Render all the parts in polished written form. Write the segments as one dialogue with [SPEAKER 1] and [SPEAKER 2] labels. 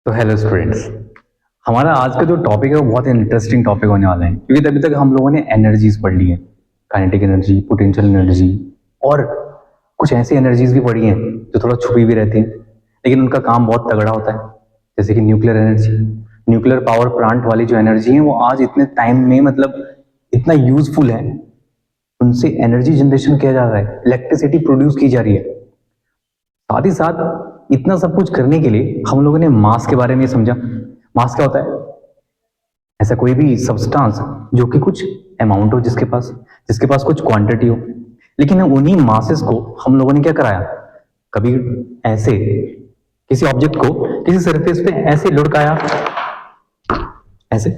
[SPEAKER 1] तो hello students. हमारा आज का जो टॉपिक है वो बहुत इंटरेस्टिंग टॉपिक होने वाला है, क्योंकि अभी तक हम लोगों ने एनर्जीज पढ़ ली है। काइनेटिक एनर्जी, पोटेंशियल एनर्जी और कुछ ऐसी एनर्जीज भी पढ़ी हैं जो थोड़ा छुपी भी रहती हैं, लेकिन उनका काम बहुत तगड़ा होता है। जैसे कि nuclear energy, nuclear power plant वाली जो एनर्जी है वो आज इतने टाइम में मतलब इतना यूजफुल है। उनसे एनर्जी जनरेशन किया जा रहा है, इलेक्ट्रिसिटी प्रोड्यूस की जा रही है। साथ ही साथ इतना सब कुछ करने के लिए हम लोगों ने मास के बारे में समझा। मास क्या होता है? ऐसा कोई भी सब्सटेंस जो कि कुछ अमाउंट हो, जिसके पास कुछ क्वांटिटी हो। लेकिन उन्हीं मासेस को हम लोगों ने क्या कराया, कभी ऐसे किसी ऑब्जेक्ट को किसी सरफेस पे ऐसे लुढ़काया, ऐसे।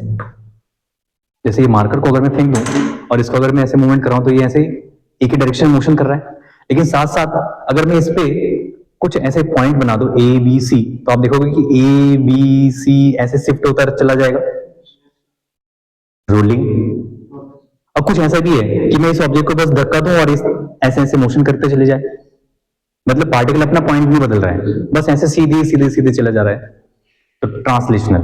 [SPEAKER 1] जैसे ये मार्कर को अगर मैं फेंक दूं और इसको अगर मैं ऐसे मूवमेंट कराऊं तो ये ऐसे एक ही डायरेक्शन में मोशन कर रहा है। लेकिन साथ साथ अगर मैं इस पे कुछ ऐसे पॉइंट बना दो ए बी सी, तो आप देखोगे कि ए बी सी ऐसे शिफ्ट होता चला जाएगा, रोलिंग। अब कुछ ऐसा भी है कि मैं इस ऑब्जेक्ट को बस धक्का दूं और इस ऐसे ऐसे मोशन करते चले जाए, मतलब पार्टिकल अपना पॉइंट नहीं बदल रहा है, बस ऐसे सीधे सीधे सीधे चला जा रहा है। तो ट्रांसलेशनल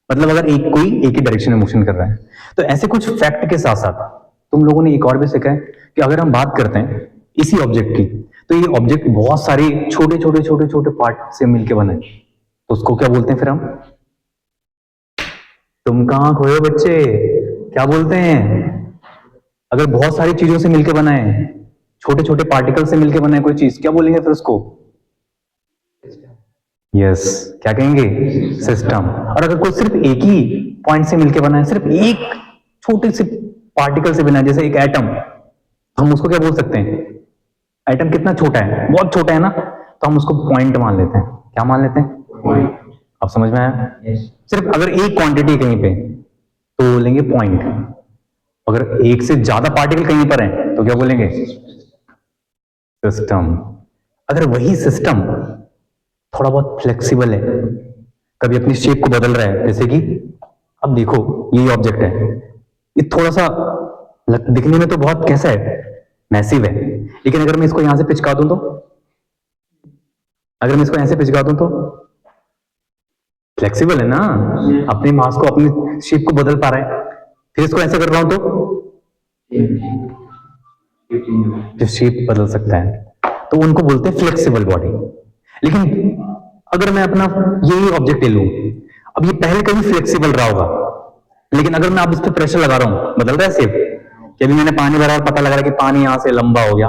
[SPEAKER 1] मतलब अगर एक ही डायरेक्शन में मोशन कर रहा है। तो ऐसे कुछ फैक्ट के साथ साथ तुम लोगों ने एक और भी सीखा है कि अगर हम बात करते हैं इसी ऑब्जेक्ट की, तो ये ऑब्जेक्ट बहुत सारे छोटे छोटे छोटे छोटे पार्ट से मिलकर बना है। तो उसको क्या बोलते हैं फिर हम? तुम कहां खोए हो बच्चे? क्या बोलते हैं? अगर बहुत सारी चीजों से मिलकर बना है, छोटे छोटे पार्टिकल से मिलकर बना है कोई चीज, क्या बोलेंगे फिर उसको? यस, क्या कहेंगे? सिस्टम। और अगर कोई सिर्फ एक ही पॉइंट से मिलकर बना है, सिर्फ एक छोटे से पार्टिकल से बना है, जैसे एक एटम, हम उसको क्या बोल सकते हैं? एटम कितना छोटा है, बहुत छोटा है ना, तो हम उसको पॉइंट मान लेते हैं। क्या मान लेते हैं? अब समझ में आया? सिर्फ अगर एक क्वांटिटी कहीं पे तो बोलेंगे पॉइंट। अगर एक से ज्यादा पार्टिकल कहीं पर है तो क्या बोलेंगे? सिस्टम। अगर वही सिस्टम थोड़ा बहुत फ्लेक्सिबल है, कभी अपनी शेप को बदल रहा है, जैसे कि अब देखो ये ऑब्जेक्ट है, ये थोड़ा सा दिखने में तो बहुत कैसा है, मैसिव है, लेकिन अगर मैं इसको यहां से पिचका दूं तो, अगर मैं इसको ऐसे पिचका दूं तो फ्लेक्सिबल है ना, अपने मास को अपनी शेप को बदल पा रहा है। फिर इसको ऐसे कर रहा हूं तो शेप बदल सकता है, तो उनको बोलते हैं फ्लेक्सिबल बॉडी। लेकिन अगर मैं अपना यही ऑब्जेक्ट ले लूं, अब ये पहले कभी फ्लेक्सिबल रहा होगा, लेकिन अगर मैं अब इस पर प्रेशर लगा रहा हूं, बदल रहा है शेप। कि अभी मैंने पानी भरा और पता लगा कि पानी यहां से लंबा हो गया,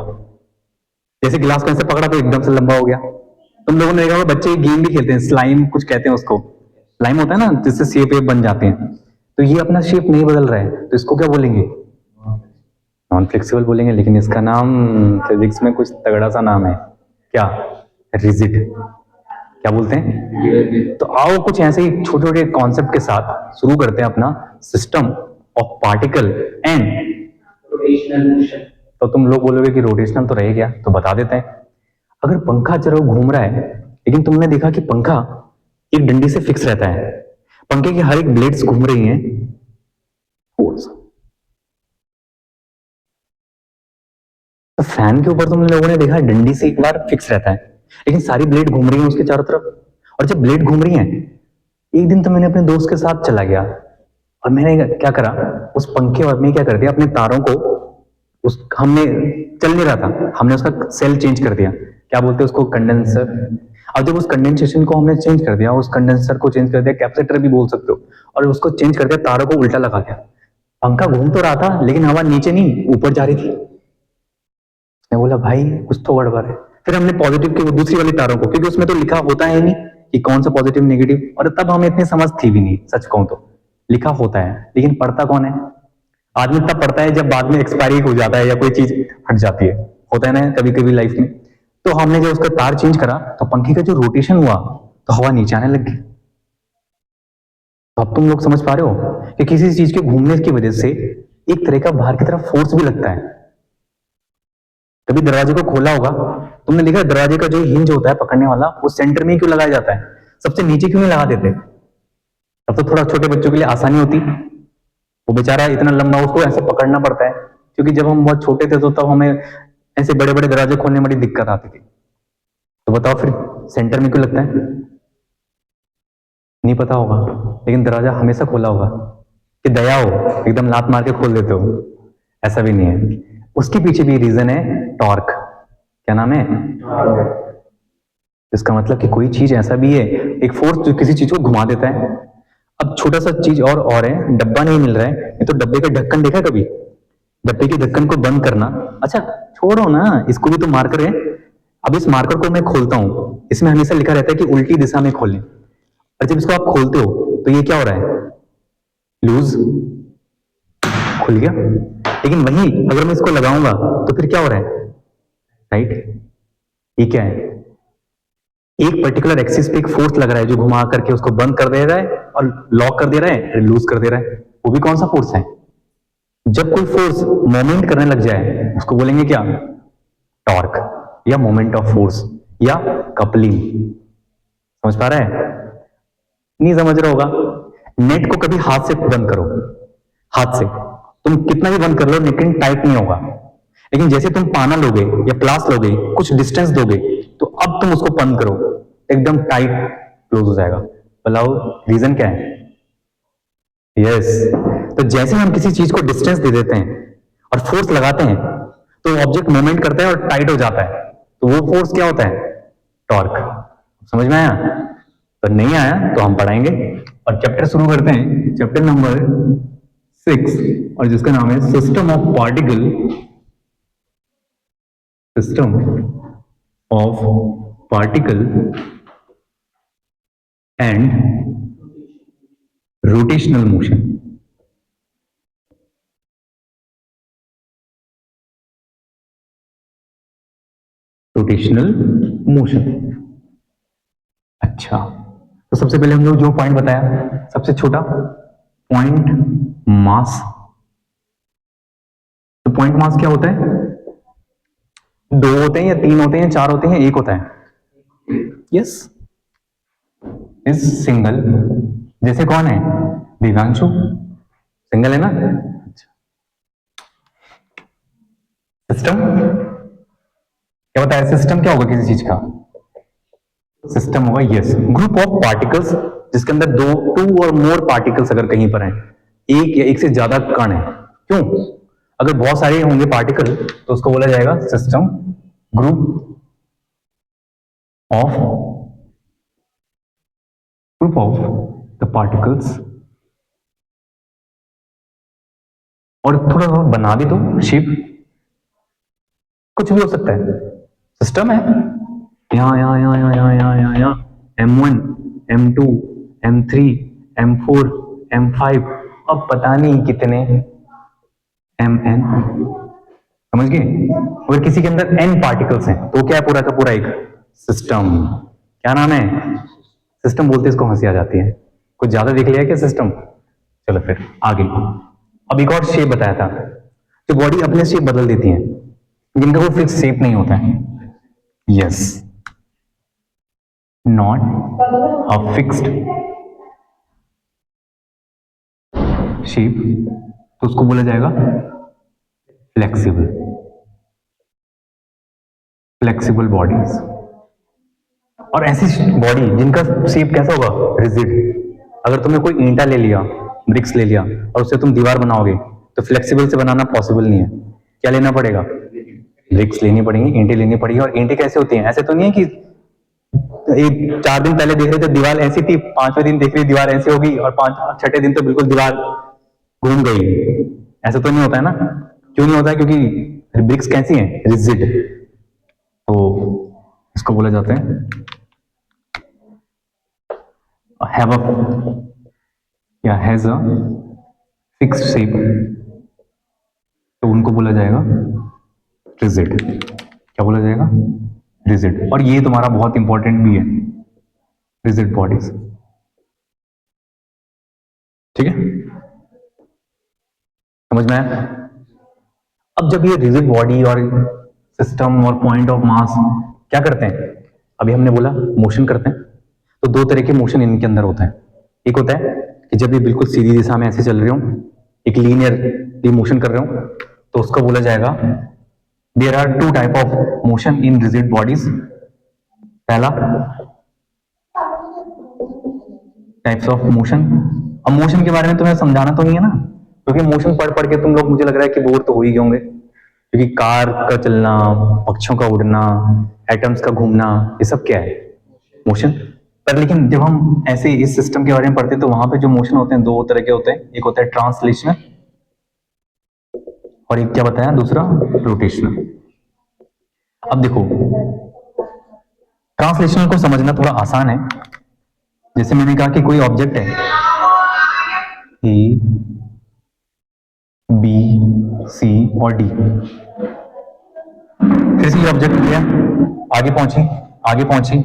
[SPEAKER 1] जैसे गिलास को ऐसे पकड़ा तो एकदम से लंबा हो गया। तुम लोगों ने देखा होगा बच्चे गेम भी खेलते हैं, स्लाइम कुछ कहते हैं उसको, स्लाइम होता है ना, जिससे शेप बन जाते हैं। तो ये अपना शेप नहीं बदल रहा है, तो इसको क्या बोलेंगे? नॉन फ्लेक्सिबल बोलेंगे। लेकिन इसका नाम फिजिक्स में कुछ तगड़ा सा नाम है, क्या? रिजिड। क्या बोलते हैं? तो आओ कुछ ऐसे ही छोटे छोटे कॉन्सेप्ट के साथ शुरू करते हैं अपना system of particle and rotational motion. तो तुम लोग बोलोगे कि रोटेशनल तो रहे क्या, तो बता देते हैं। अगर पंखा चलो घूम रहा है, लेकिन तुमने देखा कि पंखा एक डंडी से फिक्स रहता है, पंखे की हर एक ब्लेड्स घूम रही हैं। तो फैन के ऊपर तुम लोगों ने देखा डंडी से एक बार फिक्स रहता है, लेकिन सारी ब्लेड घूम रही है उसके चारों तरफ। और जब ब्लेड घूम रही है, एक दिन तो मैंने अपने दोस्त के साथ चला गया और मैंने क्या करा, उस पंखे में क्या कर दिया, अपने तारों को उस हमने चल नहीं रहा था, हमने उसका सेल चेंज कर दिया। क्या बोलते हैं उसको? कंडेंसर। अब जब उस कंडेंसेशन को हमने चेंज कर दिया, उस कंडेंसर को चेंज कर दिया, कैपेसिटर भी बोल सकते हो, और उसको चेंज कर दिया, तारों को उल्टा लगा दिया। पंखा घूम तो रहा था लेकिन हवा नीचे नहीं ऊपर जा रही थी। उसने बोला भाई कुछ तो गड़बड़ है। फिर हमने पॉजिटिव की दूसरी वाली तारों को, क्योंकि उसमें तो लिखा होता है नहीं कि कौन सा पॉजिटिव नेगेटिव, और तब हमें इतनी समझ थी भी नहीं, सच कहूं तो लिखा होता है लेकिन पढ़ता कौन है? आदमी तब पढ़ता है जब बाद में एक्सपायरी हो जाता है या कोई चीज हट जाती है, होता है ना कभी कभी लाइफ में। तो हमने जब उसका तार चेंज करा तो पंखे का जो रोटेशन हुआ तो हवा नीचे आने लग गई। तो अब तुम लोग समझ पा रहे हो कि किसी चीज के घूमने की वजह से एक तरह का बाहर की तरफ फोर्स भी लगता है। कभी दरवाजे को खोला होगा तुमने, देखा दरवाजे का जो हिंज होता है पकड़ने वाला, वो सेंटर में ही क्यों लगाया जाता है? सबसे नीचे क्यों नहीं लगा देते? तब तो थोड़ा छोटे बच्चों के लिए आसानी होती, वो बेचारा इतना लंबा उसको ऐसे पकड़ना पड़ता है, क्योंकि जब हम बहुत छोटे थे तो तब हमें ऐसे बड़े बड़े दरवाजे खोलने में बड़ी दिक्कत आती थी। तो बताओ फिर सेंटर में क्यों लगता है? नहीं पता होगा, लेकिन दरवाजा हमेशा खोला होगा कि दया हो एकदम लात मार के खोल देते हो, ऐसा भी नहीं है। उसके पीछे भी रीजन है टॉर्क। क्या नाम है? इसका मतलब कि कोई चीज ऐसा भी है, एक फोर्स जो किसी चीज को घुमा देता है। अब छोटा सा चीज और है, डब्बा नहीं मिल रहा है, ये तो डब्बे का ढक्कन देखा कभी? डब्बे के ढक्कन को बंद करना, अच्छा छोड़ो ना, इसको भी तो मार्कर है। अब इस मार्कर को मैं खोलता हूं, इसमें हमेशा लिखा रहता है कि उल्टी दिशा में खोलें, और जब इसको आप खोलते हो तो ये क्या हो रहा है? लूज, खुल गया। लेकिन वही अगर मैं इसको लगाऊंगा तो फिर क्या हो रहा है? राइट। ये क्या है? एक पर्टिकुलर एक्सिस पे एक फोर्स लग रहा है जो घुमा करके उसको बंद कर दे रहा है और लॉक कर दे रहा है, लूज कर दे रहा है। वो भी कौन सा फोर्स है? जब कोई फोर्स मोमेंट करने लग जाए उसको बोलेंगे क्या? टॉर्क, या मोमेंट ऑफ फोर्स, या कपलिंग। समझ पा रहा है? नहीं समझ रहा होगा। नेट को कभी हाथ से बंद करो, हाथ से तुम कितना भी बंद कर लो लेकिन टाइट नहीं होगा। लेकिन जैसे तुम पाना लोगे या प्लास लोगे, कुछ डिस्टेंस दोगे, तो अब तुम उसको बंद करो, एकदम टाइट क्लोज हो जाएगा। बताओ रीजन क्या है? यस। तो जैसे हम किसी चीज को डिस्टेंस दे देते हैं और फोर्स लगाते हैं तो ऑब्जेक्ट मूवमेंट करता है और टाइट हो जाता है, तो वो फोर्स क्या होता है? टॉर्क। समझ में आया? तो नहीं आया तो हम पढ़ाएंगे। और चैप्टर शुरू करते हैं, चैप्टर नंबर 6, और जिसका नाम है system of particle, system of particle and rotational motion. Rotational motion. अच्छा, तो सबसे पहले हम लोग जो पॉइंट बताया, सबसे छोटा पॉइंट मास। तो पॉइंट मास क्या होता है? दो होते हैं या तीन होते हैं, चार होते हैं, एक होता है? Yes, is single. जैसे कौन है? दिव्यांशु सिंगल है ना। सिस्टम क्या बताया? सिस्टम क्या होगा किसी चीज का? सिस्टम होगा, यस, ग्रुप ऑफ पार्टिकल्स जिसके अंदर टू और मोर पार्टिकल्स अगर कहीं पर हैं, एक या एक से ज्यादा कण है। क्यों? अगर बहुत सारे होंगे पार्टिकल तो उसको बोला जाएगा system, group of the particles. और थोड़ा सा बना भी दो शेप, कुछ भी हो सकता है। सिस्टम है, यहाँ यहाँ यहाँ यहाँ यहाँ यहाँ यहाँ यहाँ M1, M2, M3, M4, M5, अब पता नहीं कितने Mn। समझ गए? अगर किसी के अंदर n पार्टिकल्स हैं तो क्या है? पूरा का पूरा एक सिस्टम। क्या नाम है? सिस्टम बोलते इसको हंसी आ जाती है। कुछ ज्यादा देख लिया क्या सिस्टम? चलो फिर आगे। अब एक और शेप बताया था, जो बॉडी अपने शेप बदल देती है, जिनका कोई फिक्स शेप नहीं होता है। Yes, not a fixed shape, तो उसको बोला जाएगा फ्लेक्सिबल, फ्लेक्सिबल बॉडीज। और ऐसी बॉडी जिनका शेप कैसा होगा? रिजिड। अगर तुमने कोई ईंटा ले लिया, ब्रिक्स ले लिया, और उससे तुम दीवार बनाओगे, तो फ्लेक्सिबल से बनाना पॉसिबल नहीं है। क्या लेना पड़ेगा? ब्रिक्स लेनी पड़ेगी, ईंटें लेनी पड़ेगी। और ईंटें कैसे होती हैं? ऐसे तो नहीं है कि एक 4 दिन पहले देख रहे थे दीवार ऐसी थी, 5वें दिन देख रही दीवार ऐसी होगी, और 6ठे दिन तो बिल्कुल दीवार घूम गई। ऐसा तो नहीं होता है ना। क्यों नहीं होता है? क्योंकि ब्रिक्स कैसी हैं? रिजिड। तो इसको बोला जाता है हैव अ या हैज अ फिक्स्ड शेप, तो उनको बोला जाएगा रिजिड। क्या बोला जाएगा? रिजिड। और ये तुम्हारा बहुत इंपॉर्टेंट भी है, रिजिड बॉडीज। ठीक है, समझ में आया? अब जब ये रिजिड बॉडी और सिस्टम और पॉइंट ऑफ मास क्या करते हैं? अभी हमने बोला मोशन करते हैं, तो दो तरह के मोशन इनके अंदर होता है। एक होता है कि जब ये बिल्कुल सीधी दिशा में ऐसे चल रहे हो, एक लीनियर मोशन कर रहे हो, तो उसको बोला जाएगा, there are 2 type of motion in rigid bodies. पहला टाइप्स ऑफ मोशन। अब मोशन के बारे में तुम्हें समझाना तो नहीं है ना, क्योंकि मोशन पढ़ पढ़ के तुम लोग मुझे लग रहा है कि बोर तो हो ही होंगे, क्योंकि कार का चलना, पक्षियों का उड़ना, एटम्स का घूमना, ये सब क्या है? मोशन। पर लेकिन जब हम ऐसे इस सिस्टम के बारे में पढ़ते हैं तो वहां पे जो मोशन होते हैं दो तरह के होते हैं, एक होता है ट्रांसलेशनल और एक क्या बताया दूसरा, रोटेशनल। अब देखो, ट्रांसलेशनल को समझना थोड़ा आसान है। जैसे मैंने कहा कि कोई ऑब्जेक्ट है, ए बी सी और डी, फिर से ये ऑब्जेक्ट किया, आगे पहुंची, आगे पहुंची,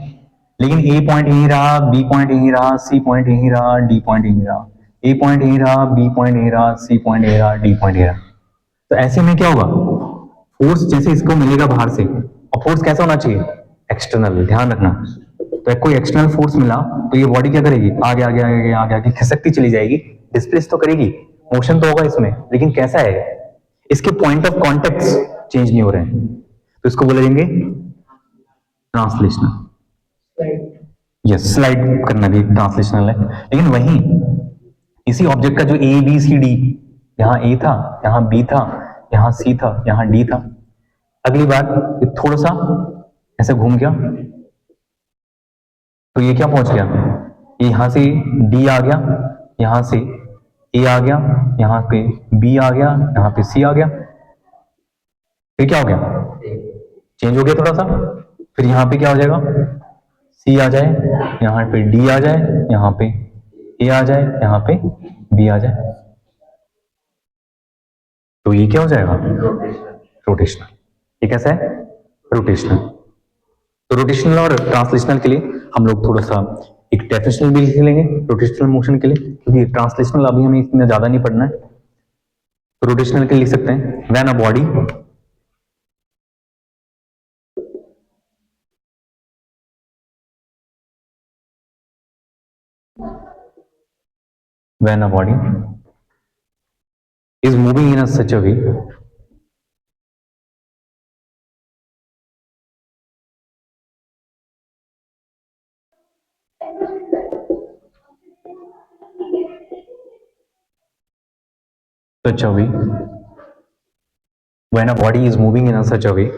[SPEAKER 1] लेकिन ए पॉइंट यहीं रहा, बी पॉइंट यहीं रहा, सी पॉइंट यहीं रहा, डी पॉइंट यहीं रहा, ए पॉइंट यहीं रहा, बी पॉइंट यहीं रहा, सी पॉइंट यहीं रहा, डी पॉइंट यहीं रहा। तो ऐसे में क्या होगा, फोर्स जैसे इसको मिलेगा बाहर से, और फोर्स कैसा होना चाहिए, एक्सटर्नल, ध्यान रखना। तो कोई एक्सटर्नल फोर्स मिला तो ये बॉडी क्या करेगी, आगे आगे आगे आगे आगे खिसकती चली जाएगी, डिस्प्लेस तो करेगी, मोशन तो होगा इसमें, लेकिन कैसा है, इसके पॉइंट ऑफ कॉन्टेक्ट चेंज नहीं हो रहे हैं, तो इसको बोलेंगे ट्रांसलेशनल। यस, स्लाइड करना भी ट्रांसलेशनल है। लेकिन वहीं इसी ऑब्जेक्ट का जो ए बी सी डी, यहाँ ए था, यहाँ बी था, यहाँ सी था, यहाँ डी था, अगली बार ये थोड़ा सा ऐसे घूम गया तो ये क्या पहुंच गया, ये यहां से डी आ गया, यहां से ए आ गया, यहां पे बी आ गया, यहां पे सी आ गया, फिर क्या हो गया, चेंज हो गया थोड़ा सा, फिर यहां पे क्या हो जाएगा, सी आ जाए, यहां पे डी आ जाए, यहां पे ए आ जाए, यहां पे बी आ जाए, तो ये क्या हो जाएगा, रोटेशनल। ये कैसा है, रोटेशनल। तो रोटेशनल और ट्रांसलेशनल के लिए हम लोग थोड़ा सा एक डेफिनेशन भी लिख लेंगे रोटेशनल मोशन के लिए, क्योंकि ट्रांसलेशनल अभी हमें इतना ज्यादा नहीं पढ़ना है। तो रोटेशनल के लिए लिख सकते हैं, when a body when a body is moving in a such a way such a way when a body is moving in a such a way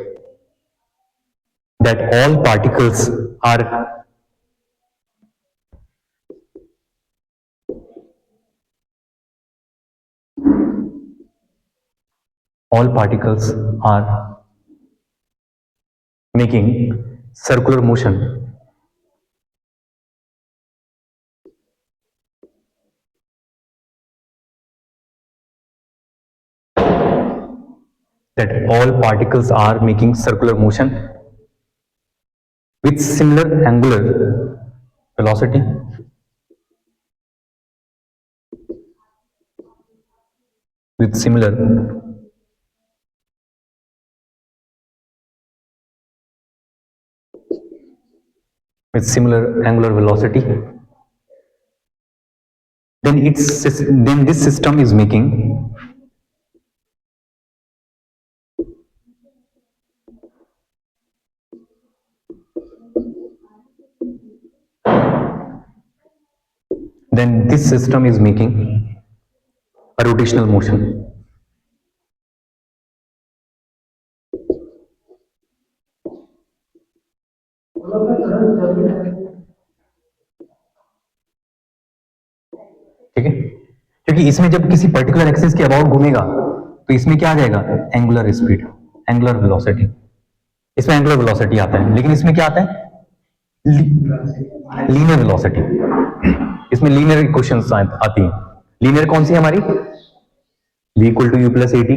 [SPEAKER 1] that all particles are making circular motion, that all particles are making circular motion with similar angular velocity, with similar angular velocity, then this system is making a rotational motion. ठीक है, क्योंकि इसमें जब किसी particular axis के about घूमेगा तो इसमें क्या आ जाएगा, एंगुलर स्पीड, एंगुलर वेलोसिटी, इसमें एंगुलर वेलोसिटी आता है, लेकिन इसमें क्या आता है, लीनियर वेलोसिटी। इसमें लीनियर इक्वेशंस आती हैं। लीनियर कौन सी है हमारी, v equal to u plus a t,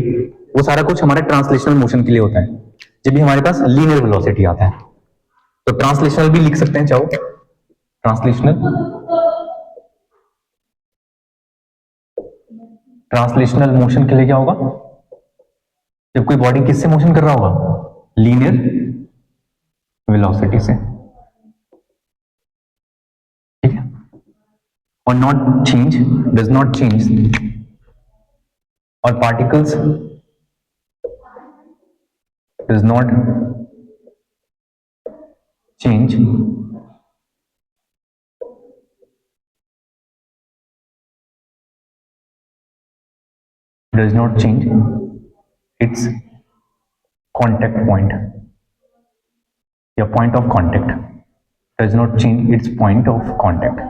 [SPEAKER 1] वो सारा कुछ हमारे ट्रांसलेशनल मोशन के लिए होता है, जब भी हमारे पास लीनियर वेलोसिटी आता है। तो ट्रांसलेशनल भी लिख सकते हैं चाहो, ट्रांसलेशनल मोशन के लिए क्या होगा, जब कोई बॉडी किससे मोशन कर रहा होगा, लीनियर वेलोसिटी से, ठीक है, और not change, does not change, और particles does not change does not change its contact point या point of contact, does not change its point of contact.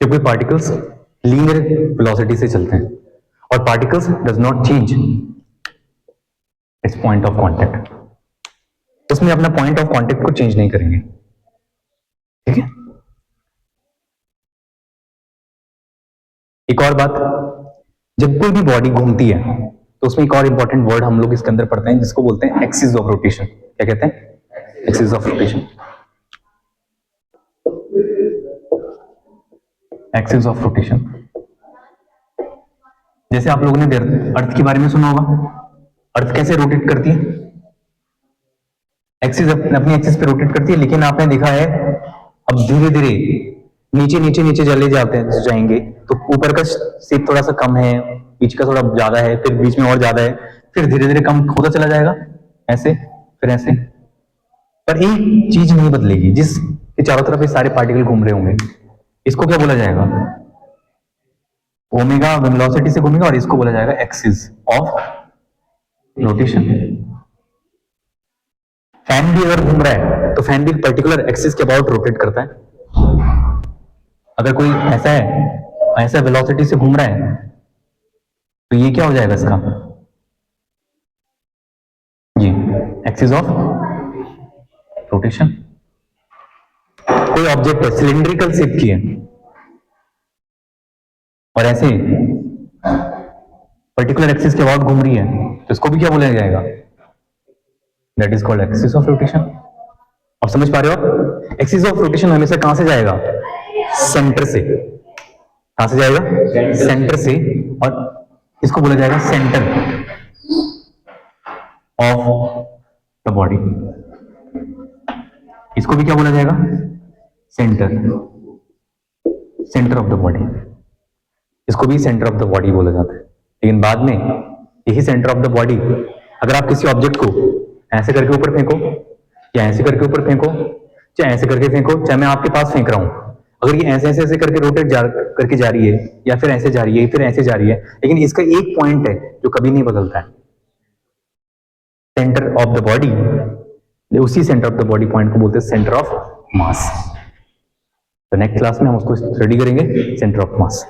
[SPEAKER 1] जब कोई पार्टिकल्स लीनियर वेलोसिटी से चलते हैं और particles does not change its point of contact, उसमें अपना point of contact को चेंज नहीं करेंगे, ठीक है। एक और बात, जब कोई भी बॉडी घूमती है तो उसमें एक और इंपॉर्टेंट वर्ड हम लोग इसके अंदर पढ़ते हैं जिसको बोलते हैं एक्सिस ऑफ रोटेशन। क्या कहते हैं? Axis of rotation. Axis of rotation, जैसे आप लोगों ने अर्थ के बारे में सुना होगा, अर्थ कैसे रोटेट करती है? एक्सिस अपनी एक्सिस पे रोटेट करती है, लेकिन आपने देखा है अब धीरे धीरे नीचे नीचे नीचे चले जाएंगे तो ऊपर का शेप थोड़ा सा कम है, बीच का थोड़ा ज्यादा है, फिर बीच में और ज्यादा है, फिर धीरे धीरे कम होता चला जाएगा, ऐसे फिर ऐसे। पर एक चीज नहीं बदलेगी, जिसके चारों तरफ ये सारे पार्टिकल घूम रहे होंगे, इसको क्या बोला जाएगा? ओमेगा वेलोसिटी से घूमेगा और इसको बोला जाएगा एक्सिस ऑफ रोटेशन। फैन भी अगर घूम रहा है तो फैन भी पर्टिकुलर एक्सिस के अबाउट रोटेट करता है। अगर कोई ऐसा है, ऐसा वेलोसिटी से घूम रहा है तो ये क्या हो जाएगा इसका? ये एक्सिस ऑफ रोटेशन। कोई ऑब्जेक्ट है सिलिंड्रिकल शेप की है और ऐसे पर्टिकुलर एक्सिस के अबाउट घूम रही है तो इसको भी क्या बोला जाएगा? That is called axis of rotation. आप समझ पा रहे हो? एक्सिस ऑफ रोटेशन हमेशा कहां से जाएगा? सेंटर से। कहां से जाएगा? सेंटर से, और इसको बोला जाएगा सेंटर ऑफ द बॉडी। इसको भी क्या बोला जाएगा? Centre, centre of the body. इसको भी सेंटर ऑफ द बॉडी बोला जाता है। लेकिन बाद में यही सेंटर ऑफ द बॉडी, अगर आप किसी ऑब्जेक्ट को ऐसे करके ऊपर फेंको या ऐसे करके ऊपर फेंको, चाहे ऐसे करके फेंको, चाहे मैं आपके पास फेंक रहा हूं, अगर ये ऐसे ऐसे ऐसे करके रोटेट करके जा रही है या फिर ऐसे जा रही है फिर ऐसे जा रही है, लेकिन इसका एक पॉइंट है जो कभी नहीं बदलता है, सेंटर ऑफ द बॉडी। उसी centre of the body point को बोलते हैं सेंटर ऑफ मास। तो नेक्स्ट क्लास में हम उसको स्टडी करेंगे, सेंटर ऑफ मास।